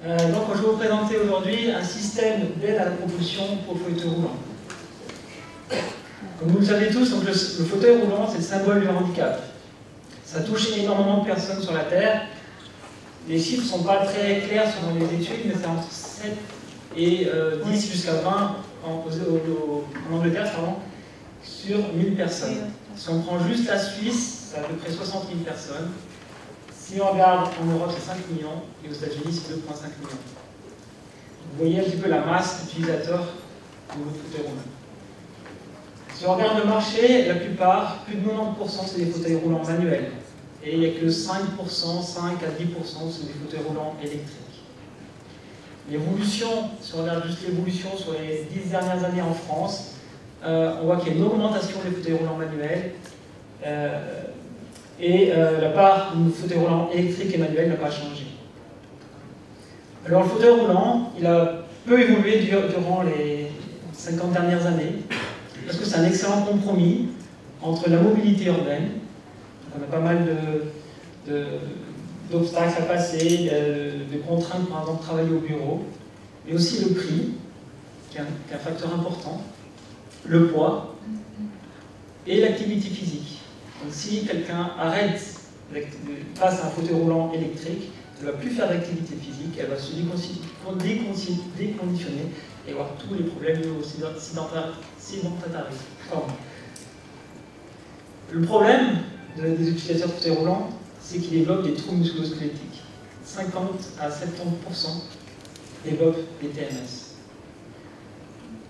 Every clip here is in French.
Donc je vais vous présenter aujourd'hui un système d'aide à la propulsion pour le fauteuil roulant. Comme vous le savez tous, donc le fauteuil roulant, c'est le symbole du handicap. Ça touche énormément de personnes sur la Terre. Les chiffres ne sont pas très clairs selon les études, mais c'est entre 7 et 10 jusqu'à 20 en Angleterre, pardon, sur 1000 personnes. Si on prend juste la Suisse, c'est à peu près 60 000 personnes. Si on regarde en Europe, c'est 5 millions, et aux États-Unis, c'est 2,5 millions. Vous voyez un petit peu la masse d'utilisateurs de votre fauteuil roulant. Si on regarde le marché, la plupart, plus de 90%, c'est des fauteuils roulants manuels. Et il n'y a que 5%, 5 à 10%, c'est des fauteuils roulants électriques. L'évolution, si on regarde juste l'évolution sur les 10 dernières années en France, on voit qu'il y a une augmentation des fauteuils roulants manuels. La part du fauteuil roulant électrique et manuel n'a pas changé. Alors le fauteuil roulant, il a peu évolué durant les 50 dernières années, parce que c'est un excellent compromis entre la mobilité urbaine, on a pas mal d'obstacles à passer, de contraintes, par exemple, de travailler au bureau, mais aussi le prix, qui est un facteur important, le poids et l'activité physique. Donc si quelqu'un arrête face à un fauteuil roulant électrique, elle ne va plus faire d'activité physique, elle va se déconditionner et avoir tous les problèmes sédentarisme. Le problème des utilisateurs de fauteuil roulant, c'est qu'ils développent des troubles musculo-squelettiques. 50 à 70% développent des TMS.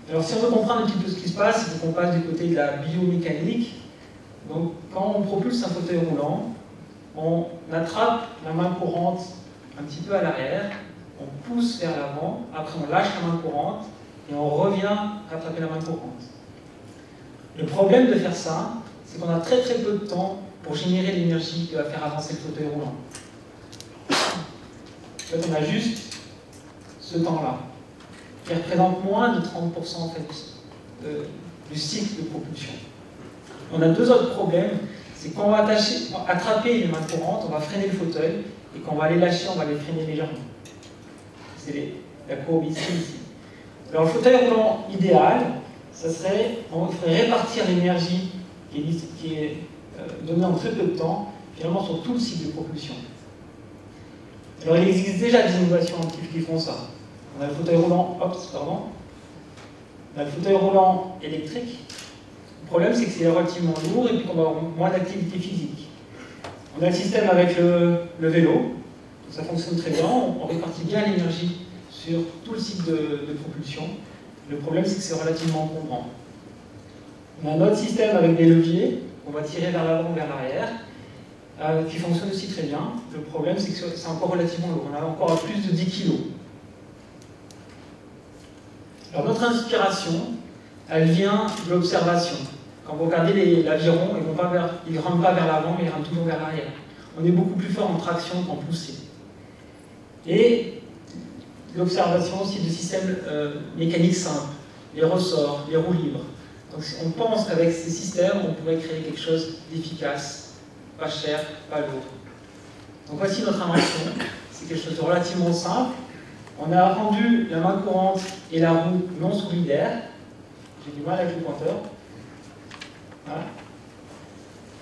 Alors si on veut comprendre un petit peu ce qui se passe, il faut qu'on passe du côté de la biomécanique. Donc quand on propulse un fauteuil roulant, on attrape la main courante un petit peu à l'arrière, on pousse vers l'avant, après on lâche la main courante et on revient rattraper la main courante. Le problème de faire ça, c'est qu'on a très peu de temps pour générer l'énergie qui va faire avancer le fauteuil roulant. En fait, on a juste ce temps-là, qui représente moins de 30% en fait, du cycle de propulsion. On a deux autres problèmes, c'est qu'on va attraper les mains courantes, on va freiner le fauteuil, et quand on va les lâcher, on va les freiner légèrement. C'est la courbe ici. Alors le fauteuil roulant idéal, ça serait, il faudrait répartir l'énergie qui est donnée en très peu de temps, finalement sur tout le cycle de propulsion. Alors il existe déjà des innovations qui font ça. On a le fauteuil roulant, on a le fauteuil roulant électrique. Le problème, c'est que c'est relativement lourd et puis qu'on va avoir moins d'activité physique. On a le système avec le vélo, ça fonctionne très bien, on répartit bien l'énergie sur tout le cycle de propulsion. Le problème, c'est que c'est relativement encombrant. On a un autre système avec des leviers, on va tirer vers l'avant, vers l'arrière, qui fonctionne aussi très bien. Le problème, c'est que c'est encore relativement lourd, on a encore plus de 10 kg. Alors notre inspiration, elle vient de l'observation. Quand vous regardez l'aviron, il ne rentre pas vers l'avant, mais il rentre toujours vers l'arrière. On est beaucoup plus fort en traction qu'en poussée. Et l'observation aussi de systèmes mécaniques simples, les ressorts, les roues libres. Donc on pense qu'avec ces systèmes, on pourrait créer quelque chose d'efficace, pas cher, pas lourd. Donc voici notre invention. C'est quelque chose de relativement simple. On a rendu la main courante et la roue non solidaires. J'ai du mal avec le pointeur. Voilà.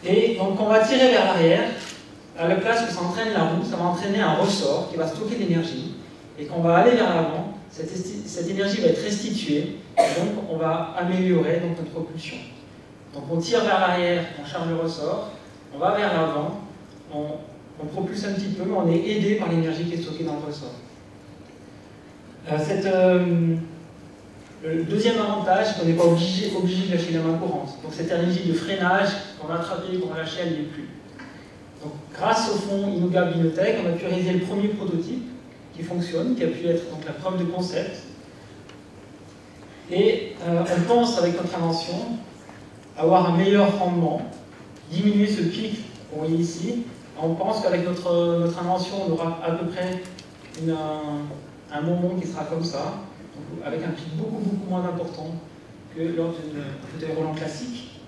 Et donc on va tirer vers l'arrière. À la place que ça entraîne la roue, ça va entraîner un ressort qui va stocker l'énergie. Et quand on va aller vers l'avant, cette énergie va être restituée. Et donc on va améliorer notre propulsion. Donc on tire vers l'arrière, on charge le ressort. On va vers l'avant, on propulse un petit peu, mais on est aidé par l'énergie qui est stockée dans le ressort. Le deuxième avantage, c'est qu'on n'est pas obligé de lâcher la main courante. Donc cette énergie de freinage, qu'on va attraper, qu'on va lâcher, elle n'y est plus. Donc grâce au fonds Innoga Binotech, on a pu réaliser le premier prototype qui fonctionne, qui a pu être donc la preuve de concept. Et on pense avec notre invention avoir un meilleur rendement, diminuer ce pic qu'on voit ici. On pense qu'avec notre invention, on aura à peu près un moment qui sera comme ça, donc avec un pic beaucoup moins important que lors d'un fauteuil roulant classique.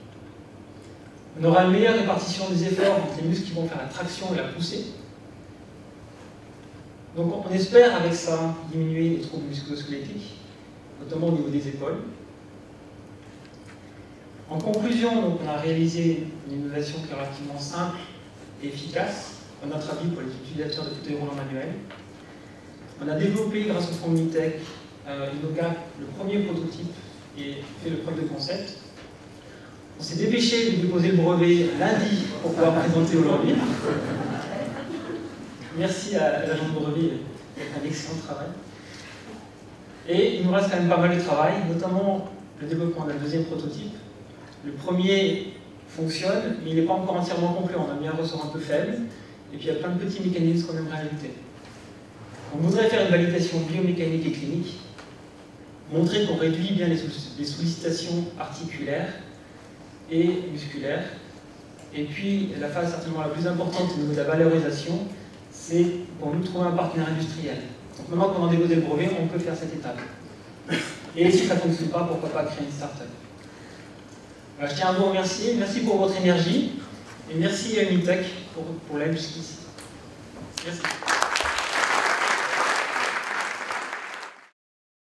On aura une meilleure répartition des efforts entre les muscles qui vont faire la traction et la poussée. Donc on espère avec ça diminuer les troubles musculo-squelettiques, notamment au niveau des épaules. En conclusion, donc, on a réalisé une innovation qui est relativement simple et efficace, à notre avis, pour les utilisateurs de fauteuils roulants manuels. On a développé, grâce au fonds Unitech, InnoGap, le premier prototype et fait le preuve de concept. On s'est dépêché de déposer le brevet lundi pour pouvoir présenter aujourd'hui. Merci à l'agent de brevet, c'est un excellent travail. Et il nous reste quand même pas mal de travail, notamment le développement d'un deuxième prototype. Le premier fonctionne, mais il n'est pas encore entièrement complet. On a mis un ressort un peu faible, et puis il y a plein de petits mécanismes qu'on aimerait ajouter. On voudrait faire une validation biomécanique et clinique, montrer qu'on réduit bien les sollicitations articulaires et musculaires. Et puis, la phase certainement la plus importante au niveau de la valorisation, c'est pour nous trouver un partenaire industriel. Donc maintenant qu'on a déposé le brevet, on peut faire cette étape. Et si ça ne fonctionne pas, pourquoi pas créer une start-up. Je tiens à vous remercier. Merci pour votre énergie. Et merci à Unitech pour l'aide jusqu'ici. Merci.